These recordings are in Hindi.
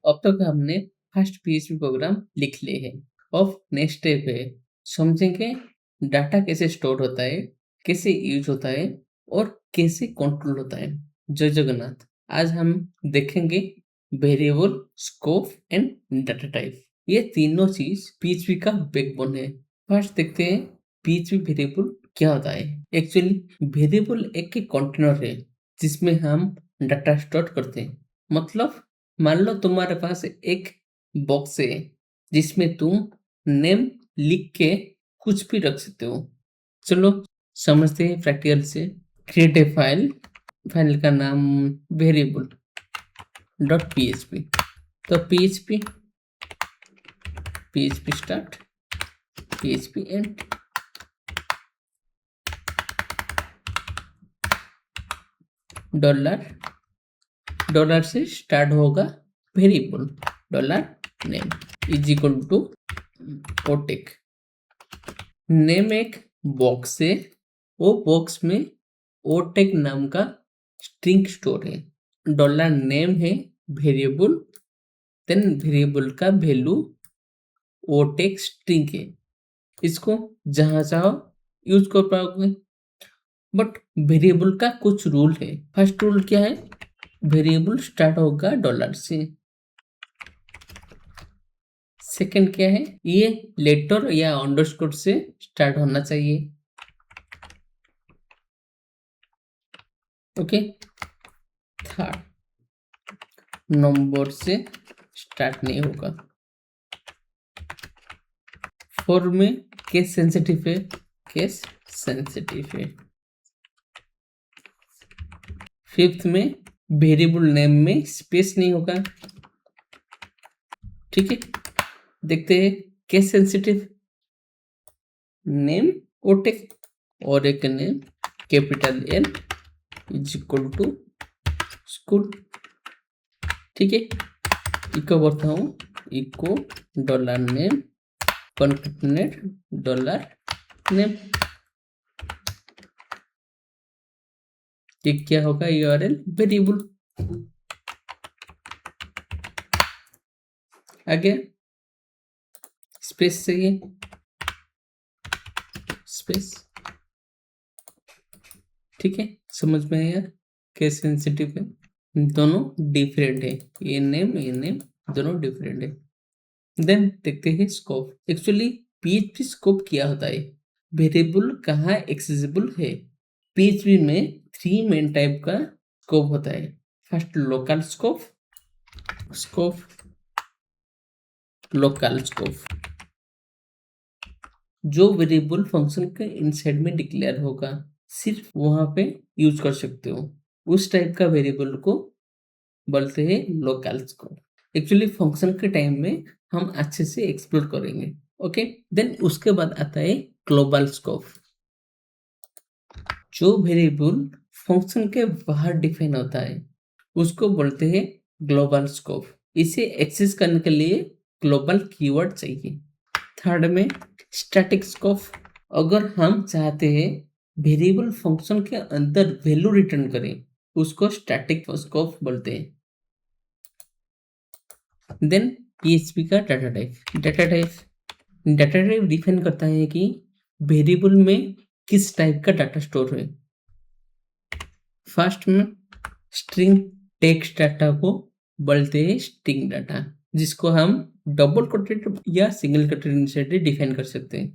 अब तक हमने फर्स्ट पीएचपी प्रोग्राम लिख लिए हैं। अब नेक्स्ट स्टेप है, समझेंगे डाटा कैसे स्टोर होता है, कैसे यूज होता है और कैसे कंट्रोल होता है। जय जगन्नाथ। आज हम देखेंगे variable, scope and data type. ये तीनों चीज पीएचपी का बैकबोन है। फर्स्ट देखते हैं पीएचपी वेरिएबल क्या होता है। एक्चुअली वेरिएबल एक कंटेनर है जिसमें हम डाटा स्टोर करते हैं। मतलब मान लो तुम्हारे पास एक बॉक्स है जिसमें तुम नेम लिख के कुछ भी रख सकते हो। चलो समझते हैं प्रैक्टिकल से। क्रिएट ए फाइल, फाइल का नाम वेरिएबल डॉट पीएचपी। तो PHP start, PHP end. Dollar से स्टार्ट होगा variable, dollar name is equal to ओटेक। नेम एक बॉक्स है, वो बॉक्स में ओटेक नाम का स्ट्रिंग स्टोर है। डॉलर नेम है वेरिएबल, देन वेरिएबल का वैल्यू ओटेक स्ट्रिंग है। इसको जहां चाहो यूज कर पाओगे। बट वेरिएबल का कुछ रूल है। फर्स्ट रूल क्या है, वेरिएबल स्टार्ट होगा डॉलर से। सेकंड क्या है, ये लेटर या अंडरस्कोर से स्टार्ट होना चाहिए। ओके। थर्ड, नंबर से स्टार्ट नहीं होगा। फोर में केस सेंसिटिव है, केस सेंसिटिव है। फिफ्थ में वेरिएबल नेम में स्पेस नहीं होगा। ठीक है, देखते हैं केस सेंसिटिव नेम ओटेक और एक name capital L is equal to school. ठीक है, इको करता हूँ, echo dollar name concatenate dollar name. ये क्या होगा, यूआरएल वेरिएबल। आगे स्पेस चाहिए, स्पेस। ठीक है, समझ में आया केस सेंसिटिव है, दोनों डिफरेंट है। ये नेम दोनों डिफरेंट है। देन देखते हैं स्कोप। एक्चुअली पीएचपी स्कोप क्या होता है, वेरिएबल कहाँ एक्सेसिबल है। पीएचपी में 3 मेन टाइप का स्कोप होता है। First local scope, local scope जो वेरिएबल फंक्शन के इनसाइड में डिक्लेयर होगा, सिर्फ वहां पे यूज कर सकते हो। उस टाइप का वेरिएबल को बोलते हैं लोकल स्कोप। एक्चुअली फंक्शन के टाइम में हम अच्छे से एक्सप्लोर करेंगे। ओके, देन उसके बाद आता है ग्लोबल स्कोप। जो वेरिएबल फंक्शन के बाहर डिफाइन होता है उसको बोलते हैं ग्लोबल स्कोप। इसे एक्सेस करने के लिए ग्लोबल कीवर्ड चाहिए। थर्ड में स्टैटिक स्कोप। अगर हम चाहते हैं वेरिएबल फंक्शन के अंदर वैल्यू रिटर्न करें, उसको स्टैटिक स्कोप बोलते हैं। देन पीएचपी का डाटा टाइप डिफाइन करता है कि वेरिएबल में किस टाइप का डाटा स्टोर है। फर्स्ट में स्ट्रिंग टेक्स्ट डाटा को बोलते हैं स्ट्रिंग डाटा, जिसको हम डबल कोटेड या सिंगल कोटेड से डिफाइन कर सकते हैं।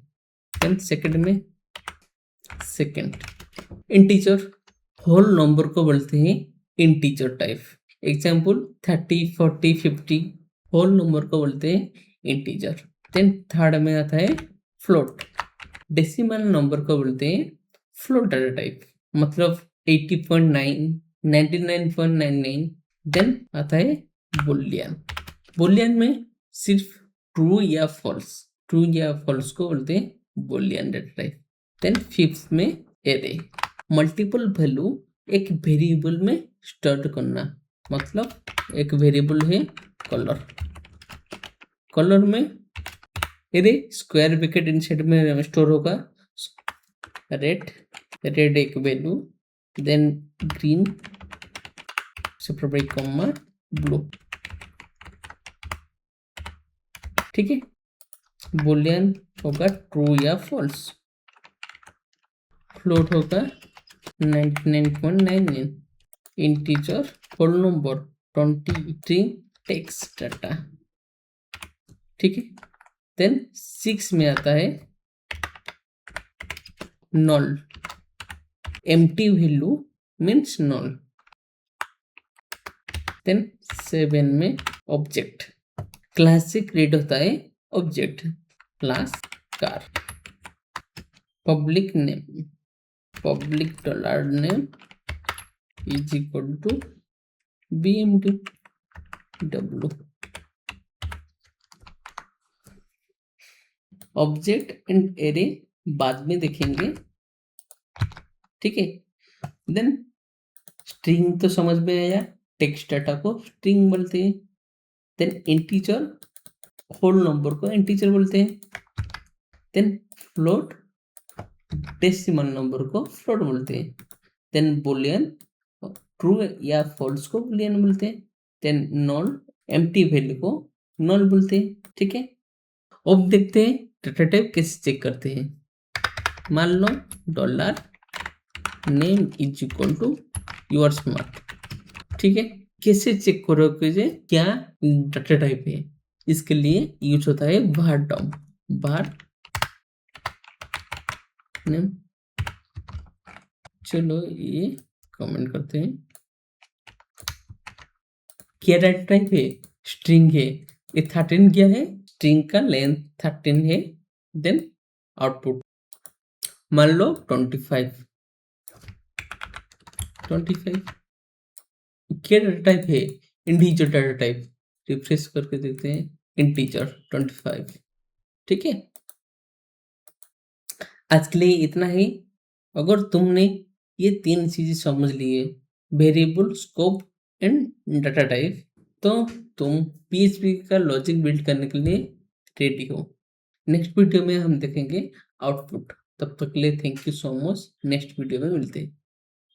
Then second integer, whole number को बोलते हैं integer type. Example 30, 40, 50 whole number को बोलते हैं इंटीजर। देन थर्ड में आता है फ्लोट, डेसिमल नंबर को बोलते हैं फ्लोट डाटा टाइप, मतलब 80.9, 99.99। देन आता है बुलियन में सिर्फ ट्रू या फॉल्स को बोलते हैं boolean data type. Then fifth में एरे, मल्टीपल वैल्यू एक वेरिएबल में स्टोर करना। मतलब एक वेरिएबल है कलर में एरे स्क्वायर ब्रैकेट इनसाइड में स्टोर होगा। रेड एक value, then green separate comma blue. ठीक है। बुलियन होगा ट्रू या फॉल्स, फ्लोट होगा 99.99, integer whole number 20, string text data, ठीक है। देन 6 में आता है null, empty value means null. Then 7 में ऑब्जेक्ट, क्लासिक रीड होता है object, class car, public name, public dollar name is equal to bmd w। Object and array बाद में देखेंगे, ठीक है। देन स्ट्रिंग तो समझ में आया, टेक्स्ट डाटा को स्ट्रिंग बोलते हैं। देन इंटीजर, होल नंबर को इंटीजर बोलते हैं। देन फ्लोट, डेसिमल नंबर को फ्लोट बोलते हैं। देन बुलियन, ट्रू या फॉल्स को बुलियन बोलते हैं। देन नल, एम्प्टी वैल्यू को नल बोलते हैं, ठीक है। अब देखते हैं डाटा टाइप कैसे चेक करते हैं। मान लो dollar name is equal to your smart, ठीक है। कैसे चेक करोगे जे क्या डाटा टाइप है, इसके लिए यूज होता है var डॉम, var नेम। चलो ये कमेंट करते हैं। क्या डाटा टाइप है, स्ट्रिंग है। ये 13 क्या है, स्ट्रिंग का लेंथ 13 है। देन आउटपुट मान लो 25, क्या डाटा टाइप है, इंटीजर डाटा टाइप। रिफ्रेश करके देखते हैं, इंटीजर 25, ठीक है। आज के लिए इतना ही। अगर तुमने ये 3 चीजें समझ लिए, variable, scope and data type, तो तुम PHP का लॉजिक बिल्ड करने के लिए रेडी हो। नेक्स्ट वीडियो में हम देखेंगे आउटपुट। तब तक के लिए thank you so much. Next video में मिलते हैं।